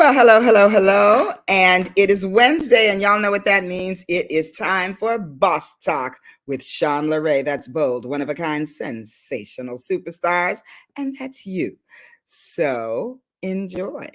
Well, hello, hello, hello. And it is Wednesday, and y'all know what that means. It is time for Boss Talk with Sean LeRae. That's bold, one of a kind, sensational superstars. And that's you. So enjoy.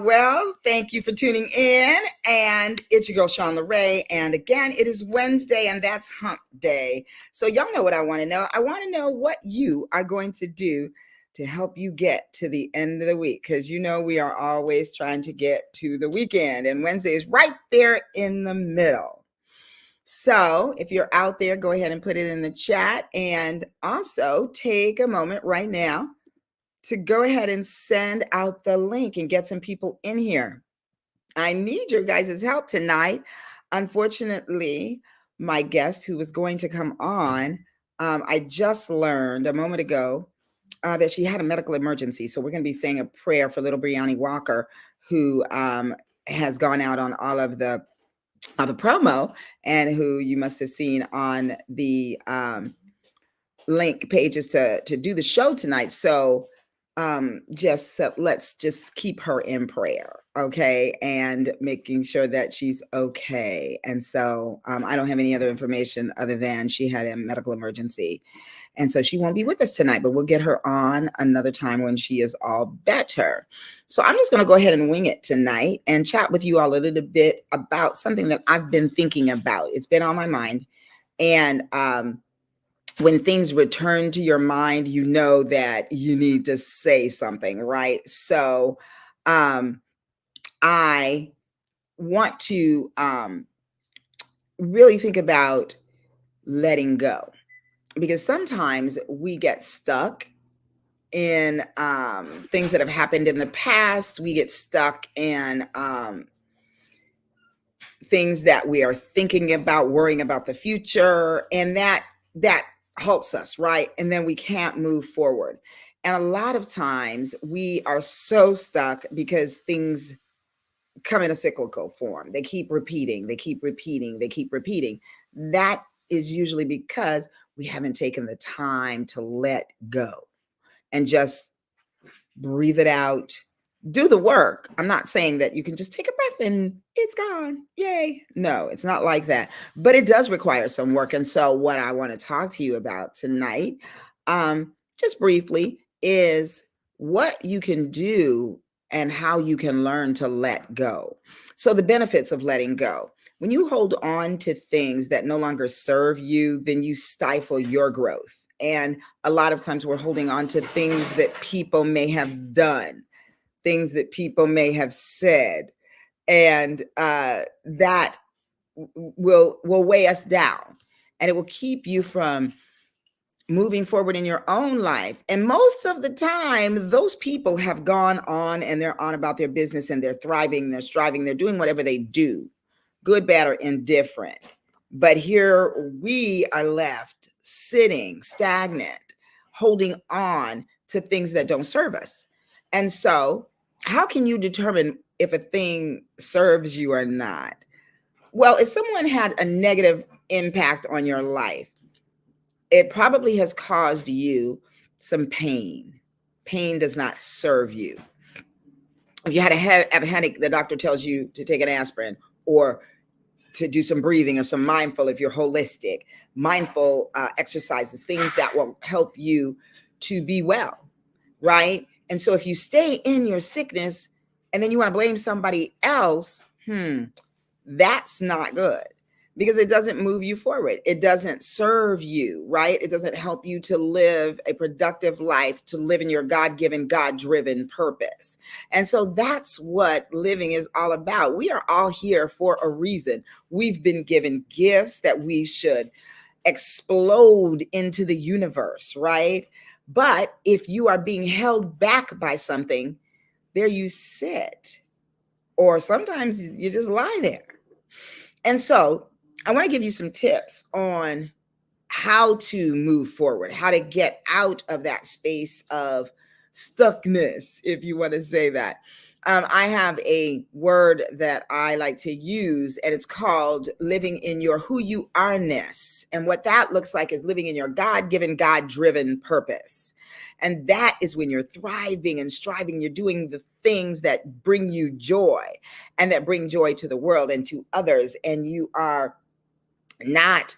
Well, thank you for tuning in. And it's your girl, Sean LeRae. And again, it is Wednesday, and that's hump day. So y'all know what I want to know. I want to know what you are going to do to help you get to the end of the week. Because you know we are always trying to get to the weekend. And Wednesday is right there in the middle. So if you're out there, go ahead and put it in the chat. And also take a moment right now to go ahead and send out the link and get some people in here. I need your guys' help tonight. Unfortunately, my guest who was going to come on, I just learned a moment ago that she had a medical emergency. So we're going to be saying a prayer for little Brianni Walker, who has gone out on all of the promo and who you must have seen on the link pages to do the show tonight. So let's just keep her in prayer, okay, and making sure that she's okay. And so I don't have any other information other than she had a medical emergency, and so she won't be with us tonight, but we'll get her on another time when she is all better. So I'm just going to go ahead and wing it tonight and chat with you all a little bit about something that I've been thinking about. It's been on my mind, and when things return to your mind, you know that you need to say something, right? So I want to really think about letting go, because sometimes we get stuck in things that have happened in the past. We get stuck in things that we are thinking about, worrying about the future, and that halts us, right? And then we can't move forward. And a lot of times we are so stuck because things come in a cyclical form. They keep repeating, they keep repeating, they keep repeating. That is usually because we haven't taken the time to let go and just breathe it out. Do the work. I'm not saying that you can just take a breath and it's gone. Yay. No, it's not like that. But it does require some work. And so what I want to talk to you about tonight, just briefly, is what you can do and how you can learn to let go. So the benefits of letting go. When you hold on to things that no longer serve you, then you stifle your growth. And a lot of times we're holding on to things that people may have done, things that people may have said, and that will weigh us down, and it will keep you from moving forward in your own life. And most of the time, those people have gone on and they're on about their business and they're thriving, they're striving, they're doing whatever they do, good, bad, or indifferent. But here we are left sitting stagnant, holding on to things that don't serve us. And so, how can you determine if a thing serves you or not? Well, if someone had a negative impact on your life, it probably has caused you some pain. Pain does not serve you. If you had a headache, the doctor tells you to take an aspirin or to do some breathing or some mindful, if you're holistic, mindful exercises, things that will help you to be well, right? And so if you stay in your sickness and then you want to blame somebody else, that's not good, because it doesn't move you forward. It doesn't serve you, right? It doesn't help you to live a productive life, to live in your God-given, God-driven purpose. And so that's what living is all about. We are all here for a reason. We've been given gifts that we should explode into the universe, right? But if you are being held back by something, there you sit, or sometimes you just lie there. And so I want to give you some tips on how to move forward, how to get out of that space of stuckness, if you want to say that. I have a word that I like to use, and it's called living in your who you are-ness. And what that looks like is living in your God-given, God-driven purpose. And that is when you're thriving and striving, you're doing the things that bring you joy and that bring joy to the world and to others. And you are not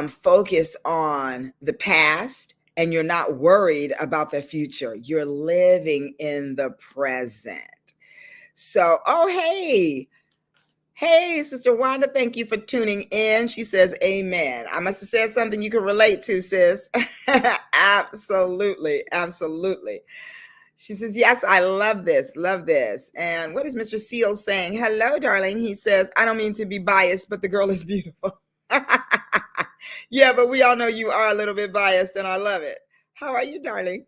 focused on the past, and you're not worried about the future. You're living in the present. So, oh, hey, Sister Wanda, thank you for tuning in. She says, amen. I must have said something you can relate to, sis. Absolutely. She says, yes, I love this. And what is Mr. Seal saying? Hello, darling. He says, I don't mean to be biased, but the girl is beautiful. Yeah, but we all know you are a little bit biased, and I love it. How are you, darling?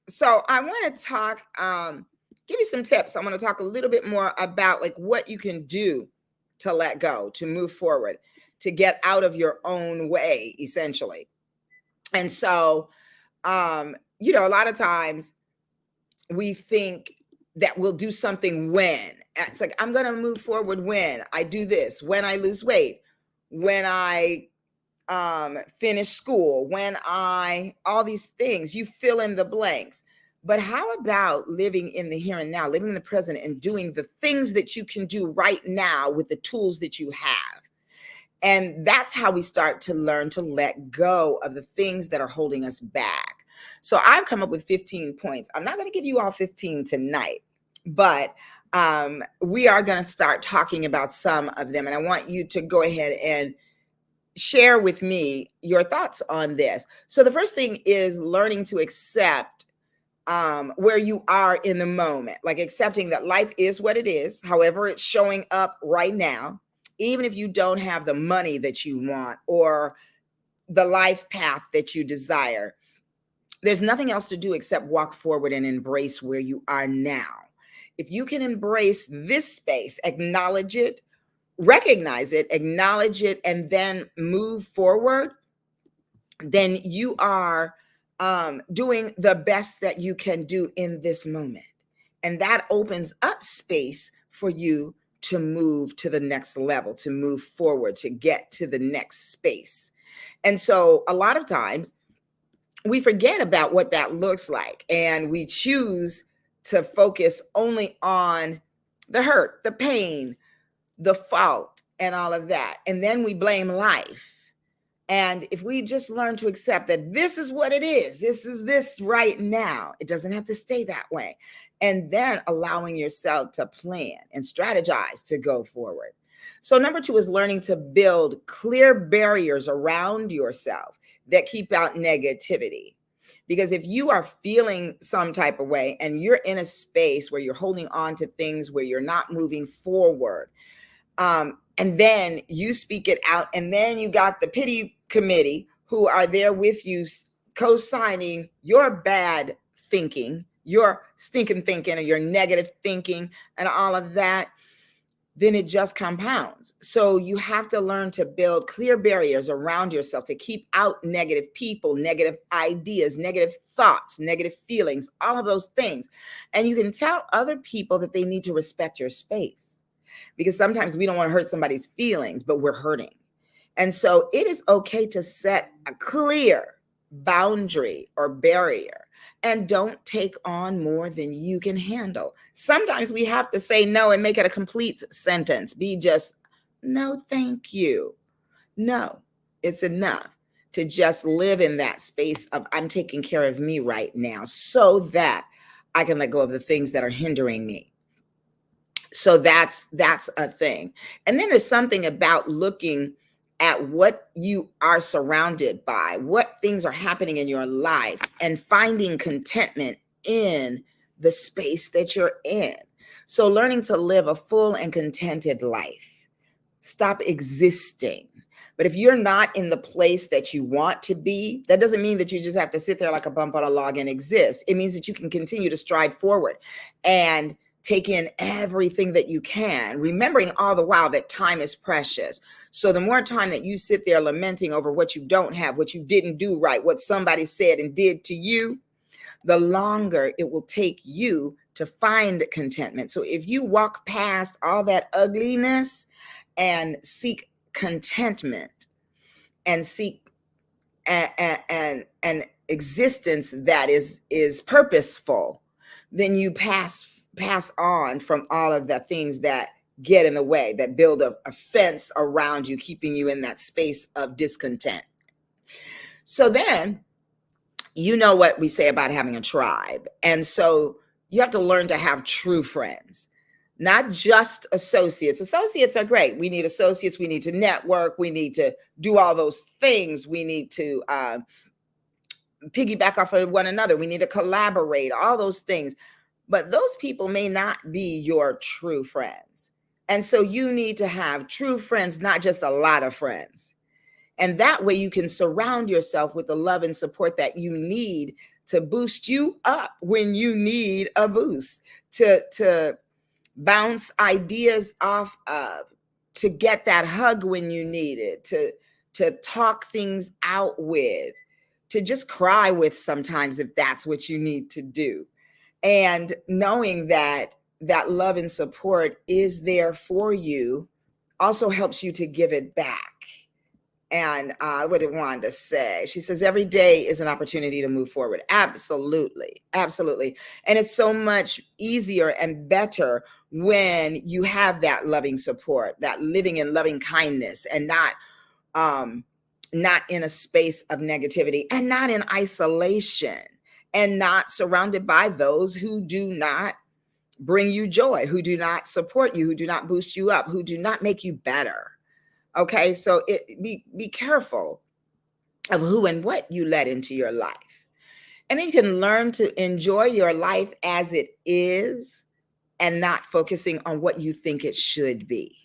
So I want to talk, give you some tips. I want to talk a little bit more about like what you can do to let go, to move forward, to get out of your own way, essentially. And so, a lot of times we think that we'll do something when. It's like, I'm going to move forward when I do this, when I lose weight, when I finish school, when all these things, you fill in the blanks. But how about living in the here and now, living in the present, and doing the things that you can do right now with the tools that you have? And that's how we start to learn to let go of the things that are holding us back. So I've come up with 15 points. I'm not going to give you all 15 tonight, but we are going to start talking about some of them. And I want you to go ahead and share with me your thoughts on this. So the first thing is learning to accept where you are in the moment, like accepting that life is what it is, however it's showing up right now, even if you don't have the money that you want or the life path that you desire. There's nothing else to do except walk forward and embrace where you are now. If you can embrace this space, acknowledge it, recognize it, acknowledge it, and then move forward, then you are doing the best that you can do in this moment. And that opens up space for you to move to the next level, to move forward, to get to the next space. And so a lot of times we forget about what that looks like, and we choose to focus only on the hurt, the pain, the fault, and all of that. And then we blame life. And if we just learn to accept that this is what it is, this is this right now, it doesn't have to stay that way. And then allowing yourself to plan and strategize to go forward. So number 2 is learning to build clear barriers around yourself that keep out negativity. Because if you are feeling some type of way and you're in a space where you're holding on to things, where you're not moving forward, and then you speak it out, and then you got the pity committee who are there with you, co-signing your bad thinking, your stinking thinking, or your negative thinking, and all of that, then it just compounds. So you have to learn to build clear barriers around yourself to keep out negative people, negative ideas, negative thoughts, negative feelings, all of those things. And you can tell other people that they need to respect your space, because sometimes we don't want to hurt somebody's feelings, but we're hurting. And so it is okay to set a clear boundary or barrier, and don't take on more than you can handle. Sometimes we have to say no and make it a complete sentence. Be just, no, thank you. No, it's enough to just live in that space of, I'm taking care of me right now so that I can let go of the things that are hindering me. So that's a thing. And then there's something about looking at what you are surrounded by, what things are happening in your life, and finding contentment in the space that you're in. So learning to live a full and contented life. Stop existing. But if you're not in the place that you want to be, that doesn't mean that you just have to sit there like a bump on a log and exist. It means that you can continue to stride forward and take in everything that you can, remembering all the while that time is precious. So the more time that you sit there lamenting over what you don't have, what you didn't do right, what somebody said and did to you, the longer it will take you to find contentment. So if you walk past all that ugliness and seek contentment and seek an existence that is purposeful, then you pass on from all of the things that get in the way, that build a fence around you, keeping you in that space of discontent. So then, you know what we say about having a tribe. And so you have to learn to have true friends, not just associates. Associates are great. We need associates. We need to network. We need to do all those things. We need to piggyback off of one another. We need to collaborate, all those things. But those people may not be your true friends. And so you need to have true friends, not just a lot of friends. And that way you can surround yourself with the love and support that you need to boost you up when you need a boost, to bounce ideas off of, to get that hug when you need it, to talk things out with, to just cry with sometimes if that's what you need to do. And knowing that that love and support is there for you also helps you to give it back. And what did Wanda say? She says, every day is an opportunity to move forward. Absolutely. Absolutely. And it's so much easier and better when you have that loving support, that living in loving kindness, and not in a space of negativity, and not in isolation, and not surrounded by those who do not bring you joy, who do not support you, who do not boost you up, who do not make you better. Okay, so be careful of who and what you let into your life. And then you can learn to enjoy your life as it is and not focusing on what you think it should be.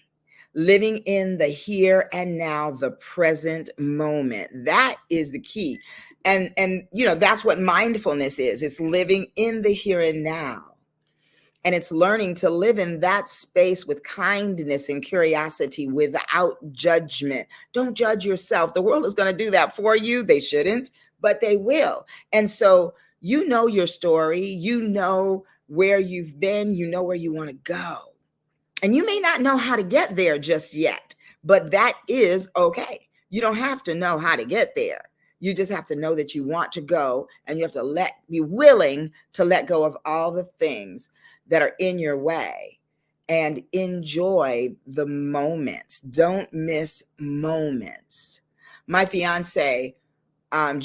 Living in the here and now, the present moment. That is the key. And that's what mindfulness is. It's living in the here and now. And it's learning to live in that space with kindness and curiosity without judgment. Don't judge yourself. The world is going to do that for you. They shouldn't, but they will. And so you know your story. You know where you've been. You know where you want to go. And you may not know how to get there just yet, but that is okay. You don't have to know how to get there. You just have to know that you want to go, and you have to be willing to let go of all the things that are in your way and enjoy the moments. Don't miss moments. My fiance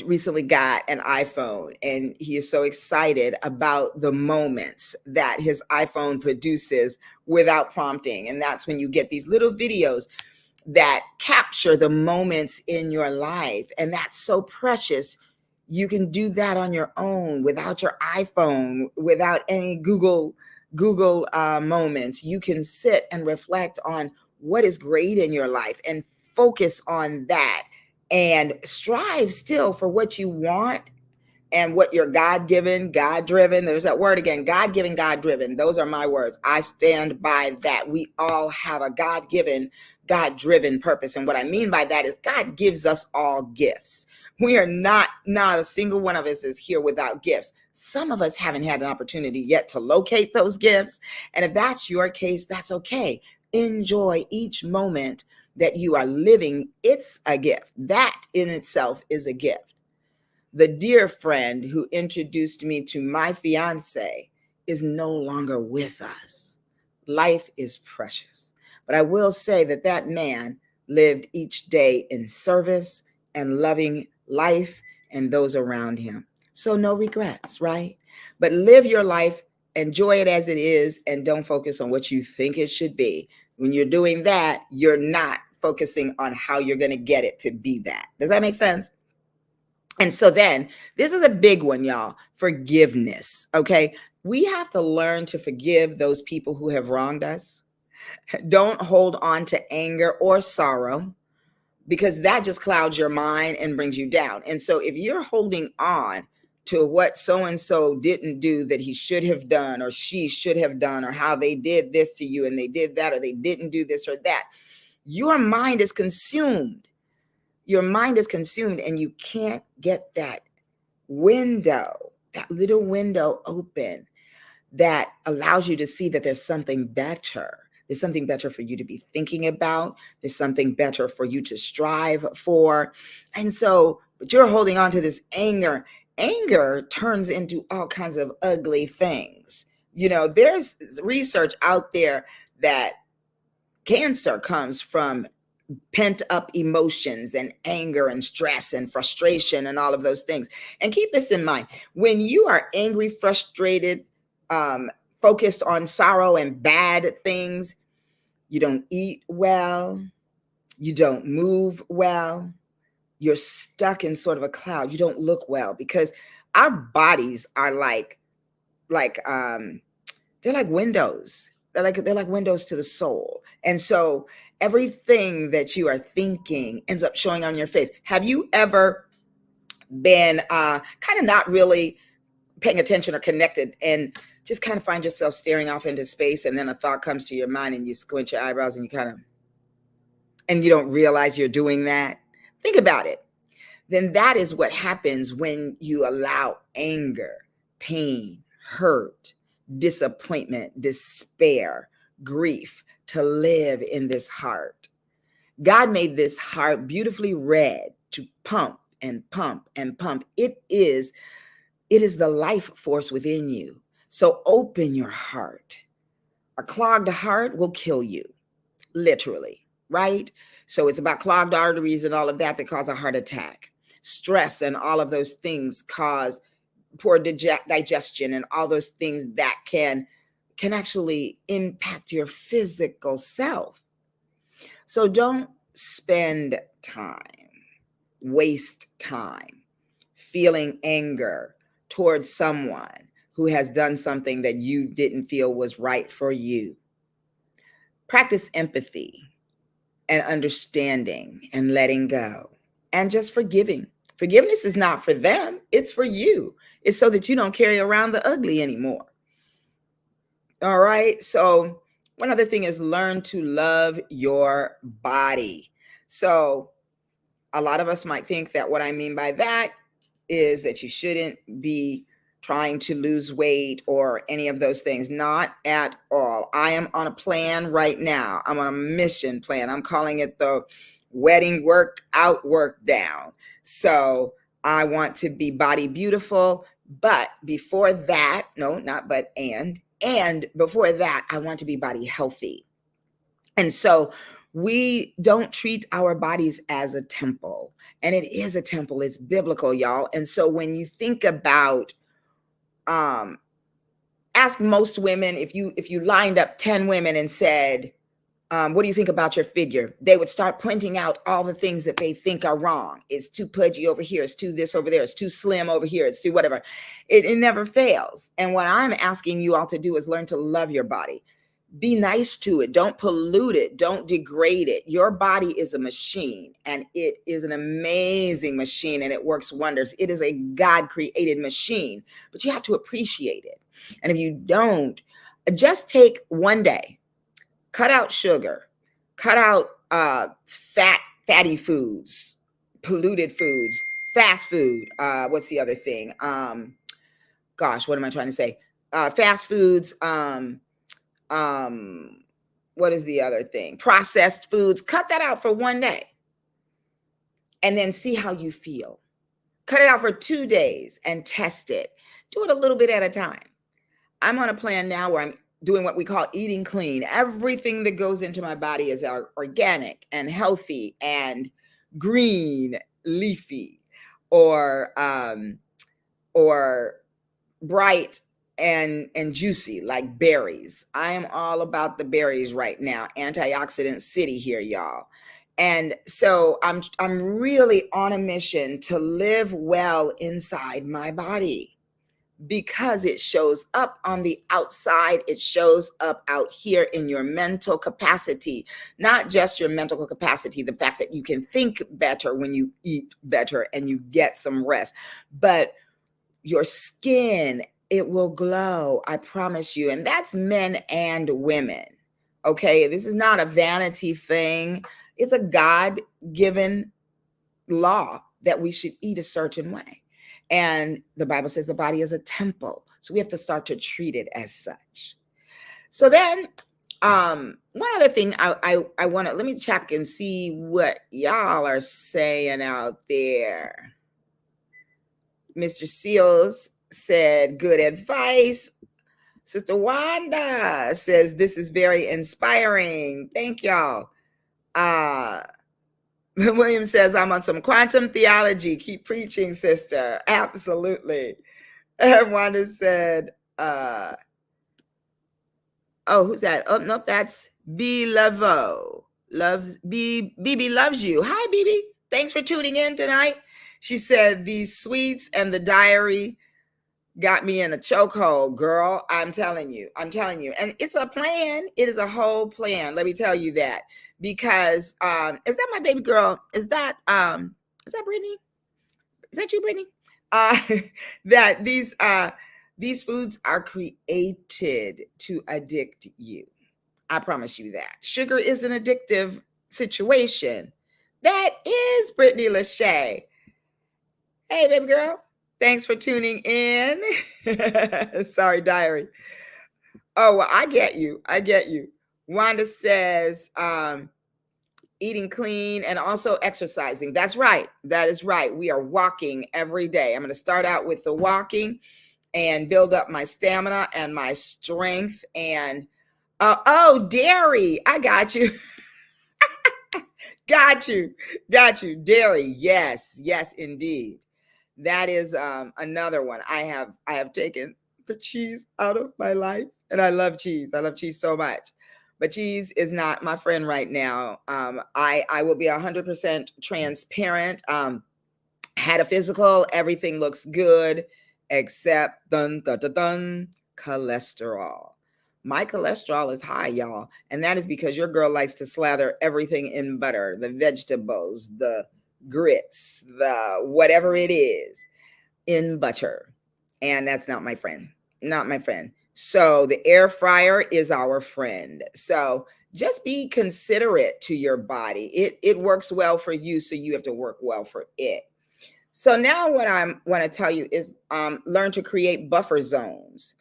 recently got an iPhone, and he is so excited about the moments that his iPhone produces without prompting. And that's when you get these little videos that capture the moments in your life. And that's so precious. You can do that on your own without your iPhone, without any Google moments. You can sit and reflect on what is great in your life and focus on that, and strive still for what you want, and what you're God-given, God-driven. There's that word again, God-given, God-driven. Those are my words. I stand by that. We all have a God-given, God-driven purpose. And what I mean by that is God gives us all gifts. We are not a single one of us is here without gifts. Some of us haven't had an opportunity yet to locate those gifts. And if that's your case, that's okay. Enjoy each moment that you are living. It's a gift. That in itself is a gift. The dear friend who introduced me to my fiance is no longer with us. Life is precious. But I will say that that man lived each day in service and loving life and those around him. So no regrets, right? But live your life, enjoy it as it is, and don't focus on what you think it should be. When you're doing that, you're not focusing on how you're going to get it to be that. Does that make sense? And so then this is a big one, y'all. Forgiveness. Okay. We have to learn to forgive those people who have wronged us. Don't hold on to anger or sorrow, because that just clouds your mind and brings you down. And so if you're holding on to what so-and-so didn't do that he should have done, or she should have done, or how they did this to you and they did that, or they didn't do this or that, your mind is consumed. Your mind is consumed, and you can't get that window, that little window open that allows you to see that there's something better. There's something better for you to be thinking about. There's something better for you to strive for. And so, but you're holding on to this anger. Anger turns into all kinds of ugly things. You know, there's research out there that cancer comes from pent up emotions and anger and stress and frustration and all of those things. And keep this in mind: when you are angry, frustrated, focused on sorrow and bad things, you don't eat well, you don't move well, you're stuck in sort of a cloud, you don't look well, because our bodies are they're like windows. They're like windows to the soul. And so everything that you are thinking ends up showing on your face. Have you ever been kind of not really paying attention or connected, and just kind of find yourself staring off into space, and then a thought comes to your mind and you squint your eyebrows and and you don't realize you're doing that? Think about it. Then that is what happens when you allow anger, pain, hurt, disappointment, despair, grief to live in this heart. God made this heart beautifully red to pump and pump and pump. It is the life force within you. So open your heart. A clogged heart will kill you, literally, right? So it's about clogged arteries and all of that cause a heart attack. Stress and all of those things cause poor digestion and all those things that can actually impact your physical self. So don't waste time feeling anger towards someone who has done something that you didn't feel was right for you. Practice empathy and understanding and letting go and just forgiving. Forgiveness is not for them, it's for you. It's so that you don't carry around the ugly anymore. All right. So one other thing is learn to love your body. So a lot of us might think that what I mean by that is that you shouldn't be trying to lose weight or any of those things. Not at all. I am on a plan right now. I'm on a mission plan. I'm calling it the wedding work out, work down. So I want to be body beautiful, but before that, no, not but, and before that, I want to be body healthy. And so we don't treat our bodies as a temple, and it is a temple. It's biblical, y'all. And so when you think about, ask most women, if you lined up 10 women and said, what do you think about your figure? They would start pointing out all the things that they think are wrong. It's too pudgy over here. It's too this over there. It's too slim over here. It's too whatever. It never fails. And what I'm asking you all to do is learn to love your body. Be nice to it. Don't pollute it. Don't degrade it. Your body is a machine, and it is an amazing machine, and it works wonders. It is a God created machine, but you have to appreciate it. And if you don't, just take one day, cut out sugar, cut out fatty foods, polluted foods, fast food. What's the other thing? Gosh, what am I trying to say? Fast foods. What is the other thing? Processed foods. Cut that out for one day and then see how you feel. Cut it out for 2 days and test it. Do it a little bit at a time. I'm on a plan now where I'm doing what we call eating clean. Everything that goes into my body is organic and healthy and green, leafy, or bright and juicy, like berries. I am all about the berries right now. Antioxidant city here, y'all. And so I'm really on a mission to live well inside my body, because it shows up on the outside. It shows up out here in your mental capacity, not just your mental capacity, the fact that you can think better when you eat better and you get some rest, but your skin, it will glow, I promise you. And that's men and women. Okay, this is not a vanity thing. It's a God-given law that we should eat a certain way. And the Bible says the body is a temple. So we have to start to treat it as such. So then one other thing I want to, let me check and see what y'all are saying out there. Mr. Seals said, good advice. Sister Wanda says, this is very inspiring. Thank y'all. William says, I'm on some quantum theology. Keep preaching, sister. Absolutely. And Wanda said, who's that? Oh, nope, that's B Lavo. BB loves you. Hi, BB. Thanks for tuning in tonight. She said, these sweets and the diary got me in a chokehold, girl. I'm telling you. And it's a plan. It is a whole plan. Let me tell you that. Because is that my baby girl? Is that Brittany? Is that you, Brittany? That these foods are created to addict you. I promise you that. Sugar is an addictive situation. That is Brittany Lachey. Hey, baby girl. Thanks for tuning in. Sorry, diary. Oh, well, I get you. Wanda says, eating clean and also exercising. That's right. That is right. We are walking every day. I'm going to start out with the walking and build up my stamina and my strength. And dairy. I got you. Got you. Dairy. Yes, indeed. That is another one. I have taken the cheese out of my life, and I love cheese. I love cheese so much, but cheese is not my friend right now. I will be 100% transparent. Had a physical, everything looks good except cholesterol. My cholesterol is high, y'all, and that is because your girl likes to slather everything in butter, the vegetables, the grits, the whatever it is, in butter. And that's not my friend. So the air fryer is our friend. So just be considerate to your body. It works well for you, so you have to work well for it. So now what I want to tell you is learn to create buffer zones.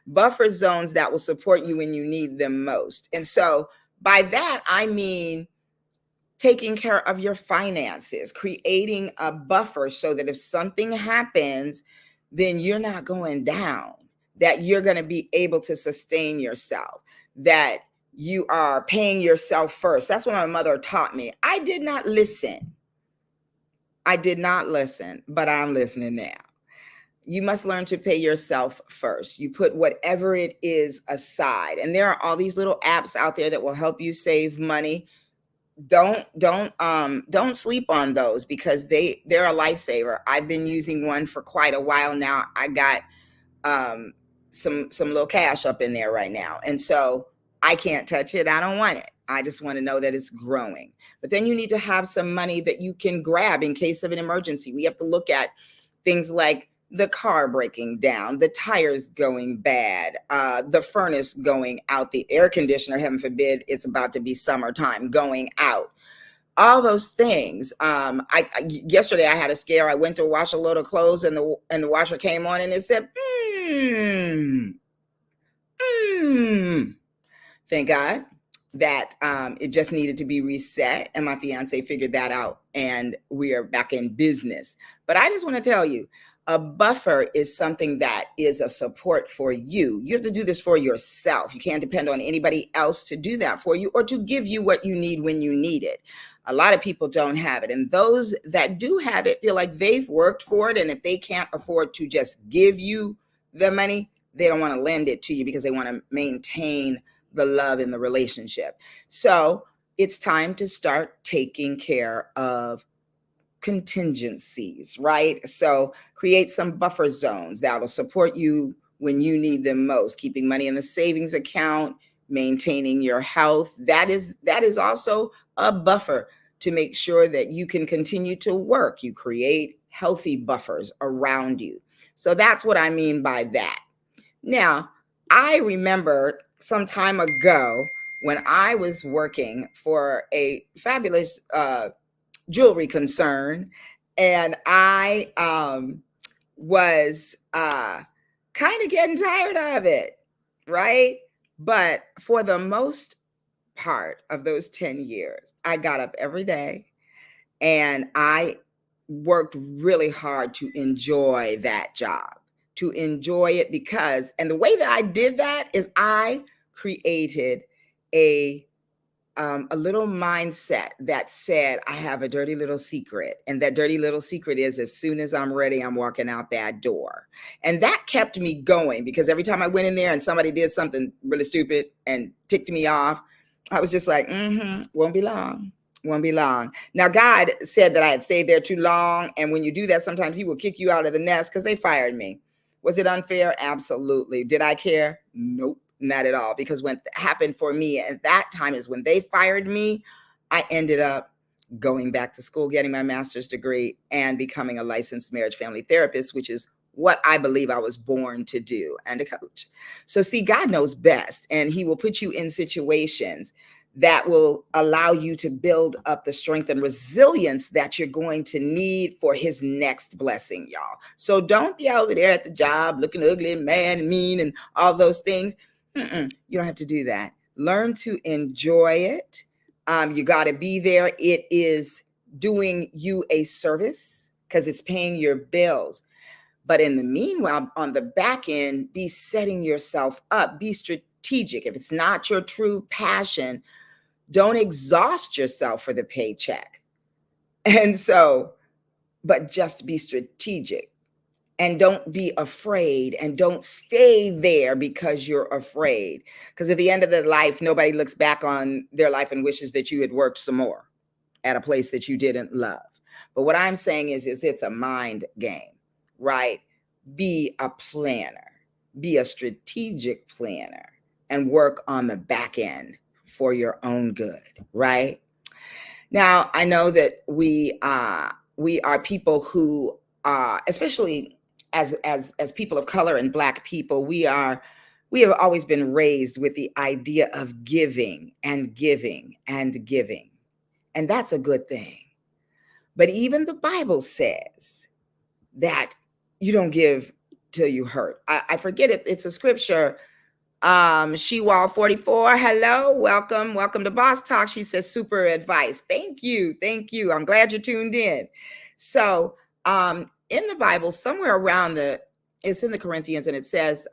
Buffer zones that will support you when you need them most. And so by that, I mean taking care of your finances, creating a buffer so that if something happens, then you're not going down, that you're going to be able to sustain yourself, that you are paying yourself first. That's what my mother taught me. I did not listen, but I'm listening now. You must learn to pay yourself first. You put whatever it is aside. And there are all these little apps out there that will help you save money. Don't sleep on those, because they're a lifesaver. I've been using one for quite a while now. I got some little cash up in there right now. And so I can't touch it. I don't want it. I just want to know that it's growing. But then you need to have some money that you can grab in case of an emergency. We have to look at things like the car breaking down, the tires going bad, the furnace going out, the air conditioner, heaven forbid, it's about to be summertime, going out. All those things. Yesterday I had a scare. I went to wash a load of clothes, and the washer came on, and it said, hmm. Thank God that it just needed to be reset, and my fiance figured that out, and we are back in business. But I just want to tell you, a buffer is something that is a support for you. You have to do this for yourself. You can't depend on anybody else to do that for you or to give you what you need when you need it. A lot of people don't have it, and those that do have it feel like they've worked for it, and if they can't afford to just give you the money, they don't want to lend it to you because they want to maintain the love in the relationship. So it's time to start taking care of contingencies, right? So create some buffer zones that'll support you when you need them most. Keeping money in the savings account, maintaining your health. That is also a buffer to make sure that you can continue to work. You create healthy buffers around you. So that's what I mean by that. Now, I remember some time ago when I was working for a fabulous jewelry concern, and I was kind of getting tired of it, right? But for the most part of those 10 years, I got up every day and I worked really hard to enjoy that job, to enjoy it because, and the way that I did that is I created a little mindset that said, I have a dirty little secret. And that dirty little secret is as soon as I'm ready, I'm walking out that door. And that kept me going because every time I went in there and somebody did something really stupid and ticked me off, I was just like, won't be long. Won't be long. Now, God said that I had stayed there too long. And when you do that, sometimes he will kick you out of the nest because they fired me. Was it unfair? Absolutely. Did I care? Nope, not at all. Because what happened for me at that time is when they fired me, I ended up going back to school, getting my master's degree, and becoming a licensed marriage family therapist, which is what I believe I was born to do, and a coach. So see, God knows best, and he will put you in situations that will allow you to build up the strength and resilience that you're going to need for his next blessing, y'all. So don't be over there at the job looking ugly and mad and mean and all those things. You don't have to do that. Learn to enjoy it. You got to be there. It is doing you a service because it's paying your bills. But in the meanwhile, on the back end, be setting yourself up. Be strategic. If it's not your true passion, don't exhaust yourself for the paycheck. And so, but just be strategic and don't be afraid and don't stay there because you're afraid. Because at the end of their life, nobody looks back on their life and wishes that you had worked some more at a place that you didn't love. But what I'm saying is it's a mind game, right? Be a planner, be a strategic planner, and work on the back end for your own good, right? Now, I know that we are people who especially as people of color and Black people, we have always been raised with the idea of giving and giving and giving. And that's a good thing. But even the Bible says that you don't give till you hurt. I forget it. It's a scripture. She-Wall 44. Hello, welcome to Boss Talk. She says super advice. Thank you. I'm glad you're tuned in. So in the Bible, somewhere around it's in the Corinthians, and it says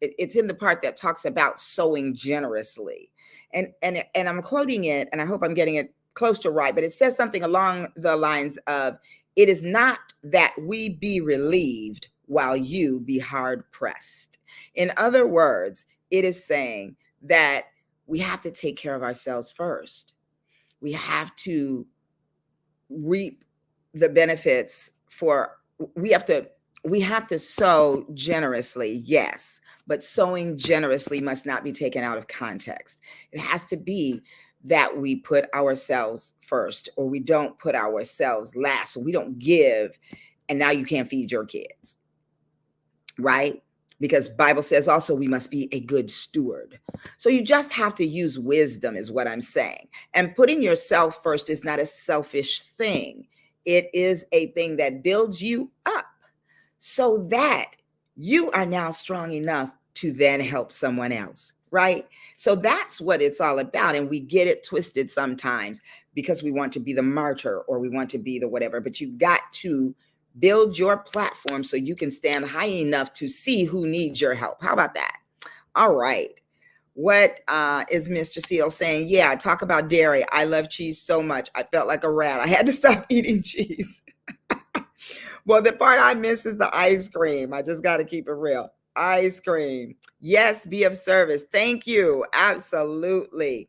it's in the part that talks about sowing generously. And I'm quoting it, and I hope I'm getting it close to right, but it says something along the lines of, it is not that we be relieved while you be hard pressed. In other words, it is saying that we have to take care of ourselves first. We have to reap the benefits we have to we have to sow generously, yes, but sowing generously must not be taken out of context. It has to be that we put ourselves first, or we don't put ourselves last. So we don't give, and now you can't feed your kids, right? Because Bible says also we must be a good steward. So you just have to use wisdom, is what I'm saying. And putting yourself first is not a selfish thing. It is a thing that builds you up so that you are now strong enough to then help someone else, right? So that's what it's all about. And we get it twisted sometimes because we want to be the martyr or we want to be the whatever, but you got to build your platform so you can stand high enough to see who needs your help. How about that? All right. What is Mr. Seal saying? Yeah, talk about dairy. I love cheese so much. I felt like a rat. I had to stop eating cheese. Well, the part I miss is the ice cream. I just got to keep it real. Ice cream. Yes, be of service. Thank you. Absolutely.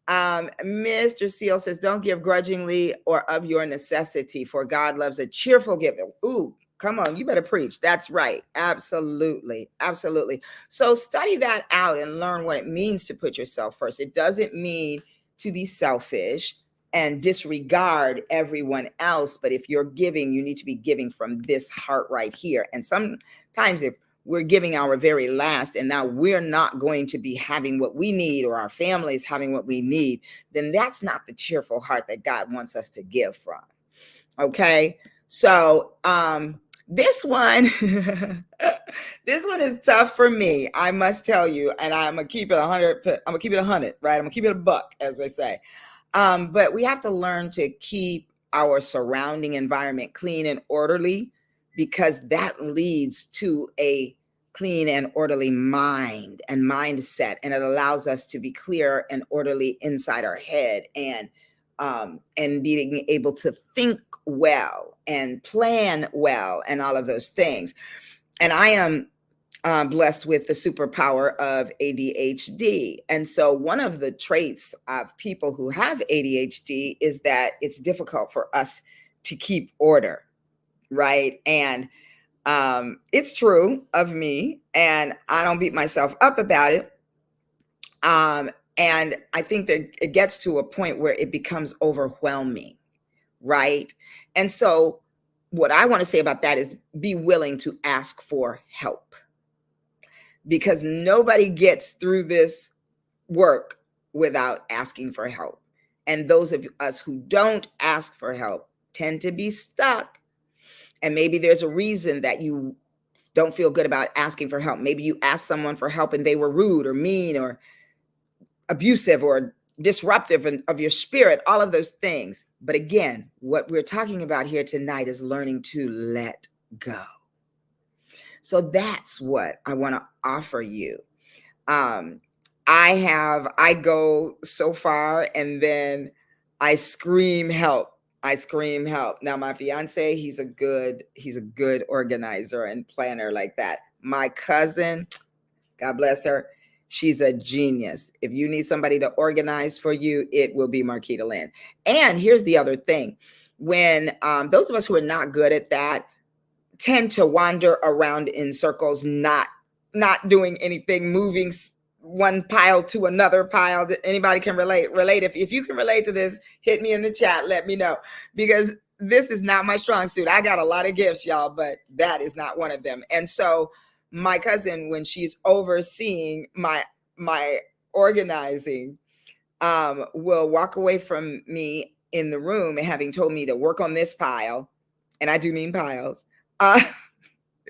Mr. Seal says, don't give grudgingly or of your necessity, for God loves a cheerful giver. Ooh, come on, you better preach. That's right. Absolutely. Absolutely. So study that out and learn what it means to put yourself first. It doesn't mean to be selfish and disregard everyone else. But if you're giving, you need to be giving from this heart right here. And sometimes if we're giving our very last and now we're not going to be having what we need, or our family is having what we need, then that's not the cheerful heart that God wants us to give from. Okay. So this one, this one is tough for me, I must tell you, and I'm gonna keep it 100. I'm gonna keep it 100, right? I'm gonna keep it a buck, as we say. But we have to learn to keep our surrounding environment clean and orderly, because that leads to a clean and orderly mind and mindset, and it allows us to be clear and orderly inside our head, and being able to think well and plan well and all of those things. And I am blessed with the superpower of ADHD. And so one of the traits of people who have ADHD is that it's difficult for us to keep order, right? And it's true of me, and I don't beat myself up about it. And I think that it gets to a point where it becomes overwhelming, right? And so what I want to say about that is be willing to ask for help, because nobody gets through this work without asking for help. And those of us who don't ask for help tend to be stuck. And maybe there's a reason that you don't feel good about asking for help. Maybe you asked someone for help and they were rude or mean or abusive or disruptive of your spirit, all of those things. But again, what we're talking about here tonight is learning to let go. So that's what I want to offer you. I go so far and then I scream help. I scream help. Now my fiance, he's a good organizer and planner like that. My cousin, God bless her, she's a genius. If you need somebody to organize for you, it will be Marquita Lynn. And here's the other thing. When those of us who are not good at that tend to wander around in circles, not doing anything, moving one pile to another pile. That anybody can relate. If you can relate to this, hit me in the chat, let me know, because this is not my strong suit. I got a lot of gifts, y'all, but that is not one of them. And so my cousin, when she's overseeing my organizing, will walk away from me in the room and having told me to work on this pile, and I do mean piles.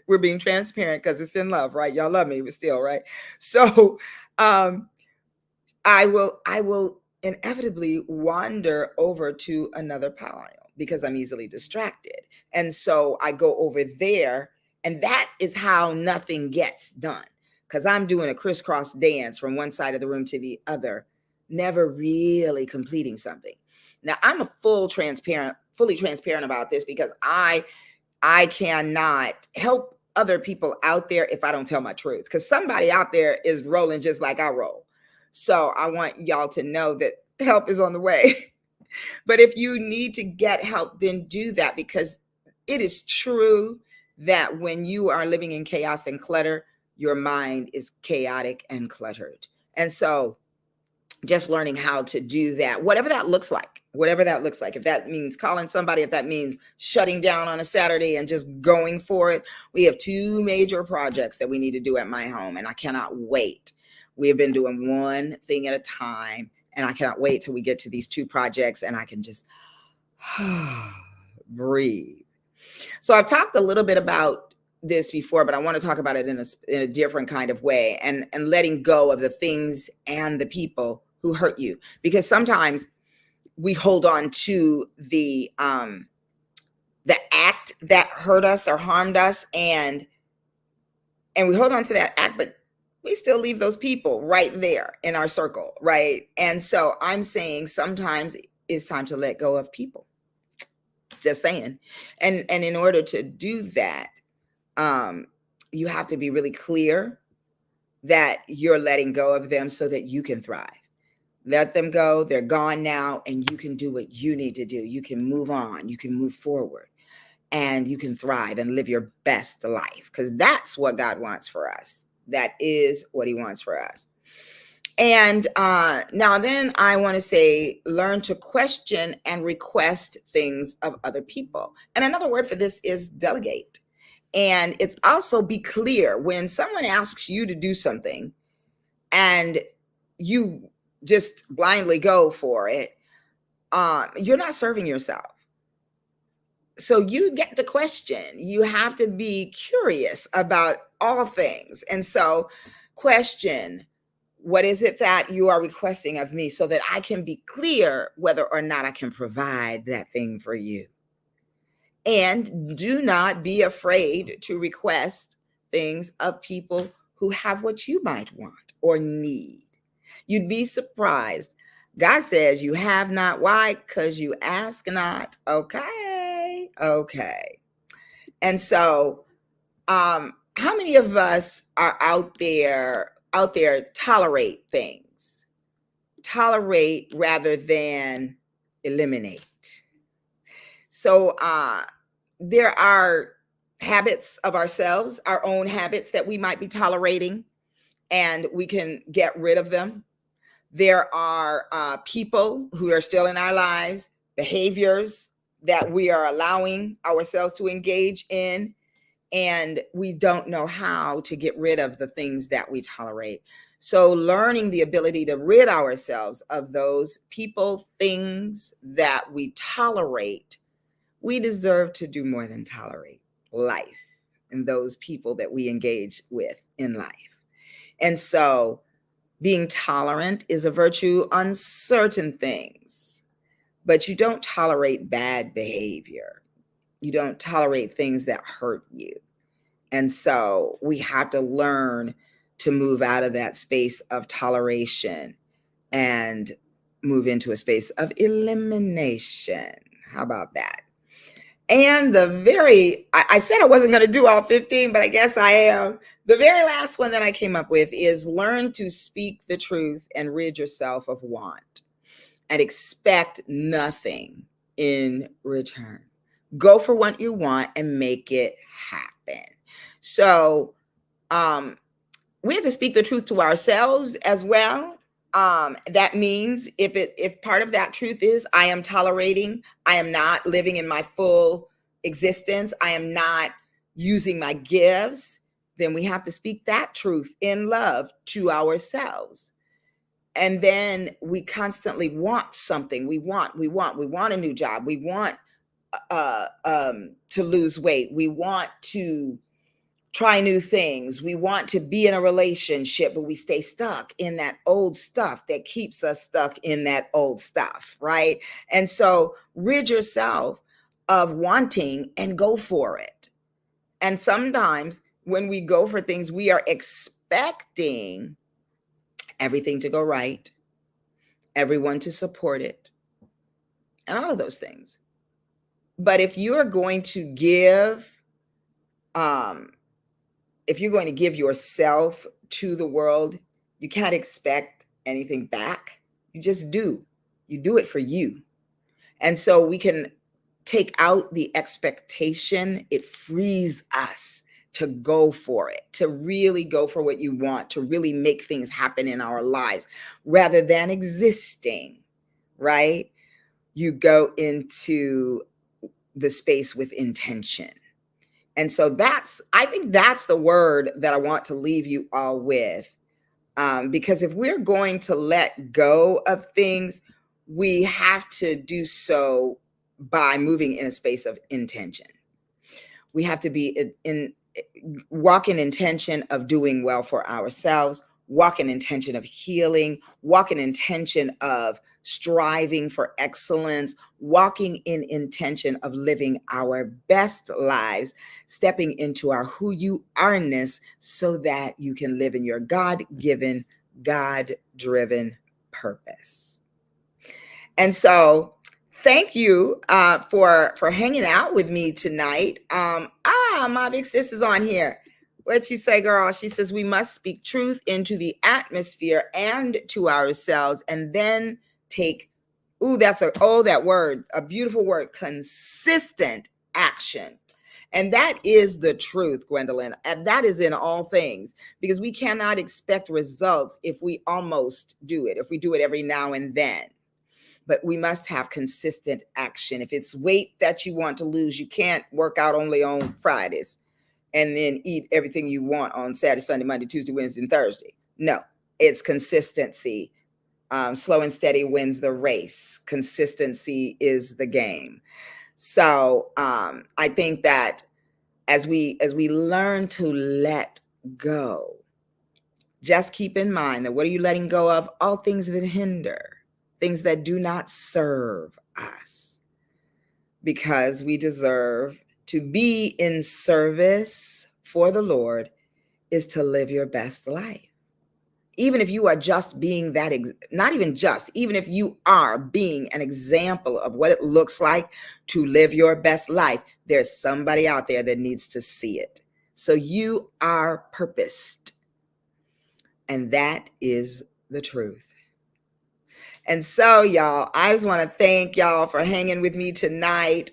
We're being transparent because it's in love, right? Y'all love me, but still, right? So I will inevitably wander over to another pile because I'm easily distracted. And so I go over there, and that is how nothing gets done, because I'm doing a crisscross dance from one side of the room to the other, never really completing something. Now I'm fully transparent about this, because I cannot help other people out there if I don't tell my truth, because somebody out there is rolling just like I roll. So I want y'all to know that help is on the way. But if you need to get help, then do that, because it is true that when you are living in chaos and clutter, your mind is chaotic and cluttered. And so just learning how to do that, whatever that looks like, if that means calling somebody, if that means shutting down on a Saturday and just going for it. We have two major projects that we need to do at my home, and I cannot wait. We have been doing one thing at a time, and I cannot wait till we get to these two projects and I can just breathe. So I've talked a little bit about this before, but I want to talk about it in a different kind of way, and letting go of the things and the people who hurt you, because sometimes we hold on to the act that hurt us or harmed us, and we hold on to that act, but we still leave those people right there in our circle, right? And so I'm saying sometimes it's time to let go of people. Just saying. And in order to do that, you have to be really clear that you're letting go of them so that you can thrive. Let them go. They're gone now, and you can do what you need to do. You can move on. You can move forward, and you can thrive and live your best life, because that's what God wants for us. That is what he wants for us. And now then I want to say, learn to question and request things of other people. And another word for this is delegate. And it's also be clear when someone asks you to do something and you just blindly go for it, you're not serving yourself. So you get to question. You have to be curious about all things. And so question, what is it that you are requesting of me, so that I can be clear whether or not I can provide that thing for you. And do not be afraid to request things of people who have what you might want or need. You'd be surprised. God says you have not. Why? Because you ask not. Okay. And so, how many of us are out there tolerate things? Tolerate rather than eliminate. So there are habits of ourselves, our own habits that we might be tolerating, and we can get rid of them. There are people who are still in our lives, behaviors that we are allowing ourselves to engage in, and we don't know how to get rid of the things that we tolerate. So learning the ability to rid ourselves of those people, things that we tolerate. We deserve to do more than tolerate life and those people that we engage with in life. And so being tolerant is a virtue on certain things, but you don't tolerate bad behavior. You don't tolerate things that hurt you. And so we have to learn to move out of that space of toleration and move into a space of elimination. How about that? And I said I wasn't going to do all 15, but I guess I am. The very last one that I came up with is learn to speak the truth and rid yourself of want and expect nothing in return. Go for what you want and make it happen. So we have to speak the truth to ourselves as well. That means if part of that truth is I am tolerating, I am not living in my full existence, I am not using my gifts, then we have to speak that truth in love to ourselves. And then we constantly want something. We want a new job. We want to lose weight. We want to try new things. We want to be in a relationship, but we stay stuck in that old stuff that keeps us stuck in that old stuff, right? And so rid yourself of wanting and go for it. And sometimes when we go for things, we are expecting everything to go right, everyone to support it, and all of those things. But if you're going to give, yourself to the world, you can't expect anything back. You just do. You do it for you. And so we can take out the expectation, it frees us to go for it, to really go for what you want, to really make things happen in our lives rather than existing, right? You go into the space with intention. And so I think that's the word that I want to leave you all with. Because if we're going to let go of things, we have to do so by moving in a space of intention. We have to be walk in intention of doing well for ourselves, walk in intention of healing, walk in intention of striving for excellence, walking in intention of living our best lives, stepping into our who you are-ness so that you can live in your God-given, God-driven purpose. And so thank you for hanging out with me tonight. My big sis is on here. What'd she say, girl? She says, we must speak truth into the atmosphere and to ourselves, and then take, that word, a beautiful word, consistent action. And that is the truth, Gwendolyn. And that is in all things, because we cannot expect results if we almost do it, if we do it every now and then. But we must have consistent action. If it's weight that you want to lose, you can't work out only on Fridays and then eat everything you want on Saturday, Sunday, Monday, Tuesday, Wednesday, and Thursday. No, it's consistency. Slow and steady wins the race. Consistency is the game. So I think that as we learn to let go, just keep in mind that what are you letting go of? All things that hinder, things that do not serve us, because we deserve to be in service for the Lord is to live your best life. Even if you are just being that, not even just, even if you are being an example of what it looks like to live your best life, there's somebody out there that needs to see it. So you are purposed. And that is the truth. And so, y'all, I just want to thank y'all for hanging with me tonight.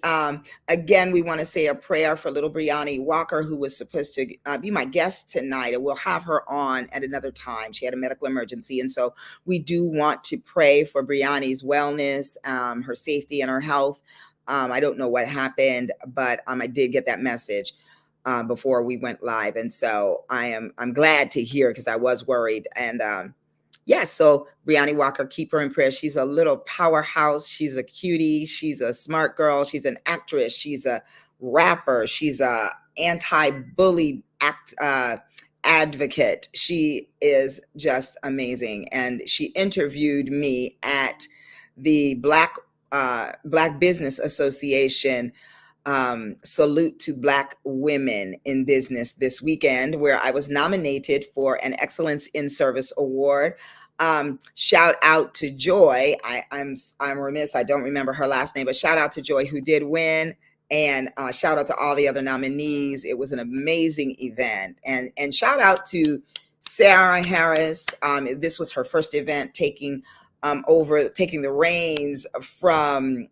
Again, we want to say a prayer for little Brianni Walker, who was supposed to be my guest tonight, and we'll have her on at another time. She had a medical emergency, and so we do want to pray for Brianni's wellness, her safety, and her health. I don't know what happened, but I did get that message before we went live, and so I'm glad to hear, because I was worried. And yes, so Brianni Walker, keep her in prayer. She's a little powerhouse. She's a cutie. She's a smart girl. She's an actress. She's a rapper. She's a anti-bullied advocate. She is just amazing. And she interviewed me at the Black Business Association Salute to Black Women in Business this weekend, where I was nominated for an Excellence in Service Award. Shout out to Joy. I'm remiss, I don't remember her last name, but shout out to Joy, who did win. And shout out to all the other nominees. It was an amazing event. And shout out to Sarah Harris. This was her first event taking the reins from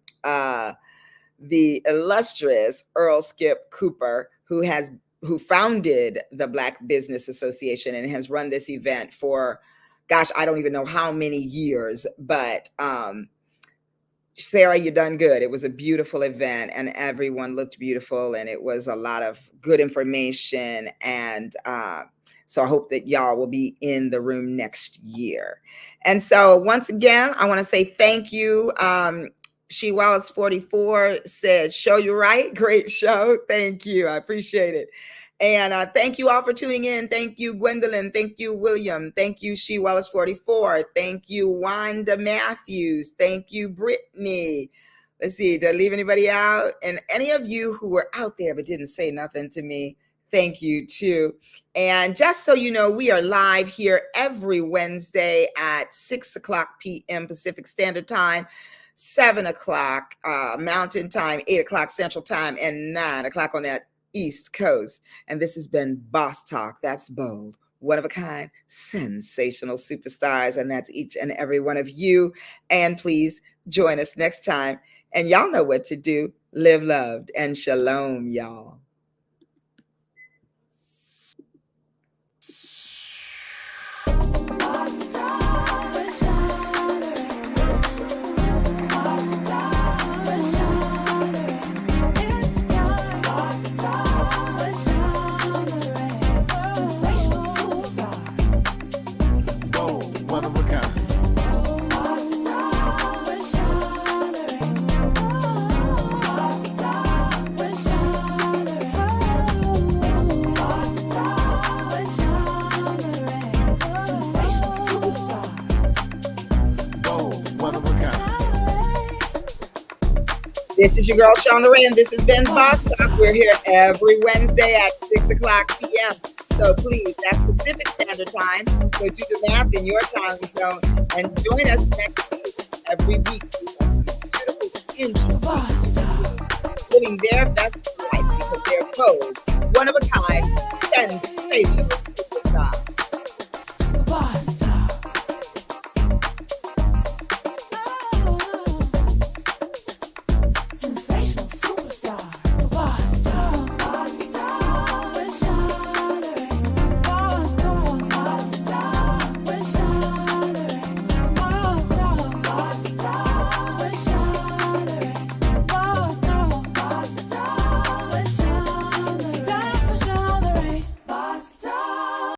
the illustrious Earl Skip Cooper, who founded the Black Business Association and has run this event for, gosh, I don't even know how many years, but Sarah, you done good. It was a beautiful event, and everyone looked beautiful, and it was a lot of good information. And so I hope that y'all will be in the room next year. And so once again, I want to say thank you. She Wallace 44 said, show you right. Great show. Thank you. I appreciate it. And thank you all for tuning in. Thank you, Gwendolyn. Thank you, William. Thank you, She Wallace 44. Thank you, Wanda Matthews. Thank you, Brittany. Let's see, did I leave anybody out? And any of you who were out there but didn't say nothing to me, thank you too. And just so you know, we are live here every Wednesday at 6:00 p.m. Pacific Standard Time, 7:00 Mountain Time, 8:00 Central Time, and 9:00 on that East Coast. And this has been Boss Talk. That's bold, one of a kind, sensational superstars. And that's each and every one of you. And please join us next time. And y'all know what to do. Live loved, and shalom, y'all. This is your girl, Shauna Ray, and this has been Boss Talk. We're here every Wednesday at 6 o'clock p.m. So please, that's Pacific Standard Time. So do the math in your time zone and join us next week. Every week, we have some beautiful, interesting, living their best life because they're both one of a kind, sensational superstars.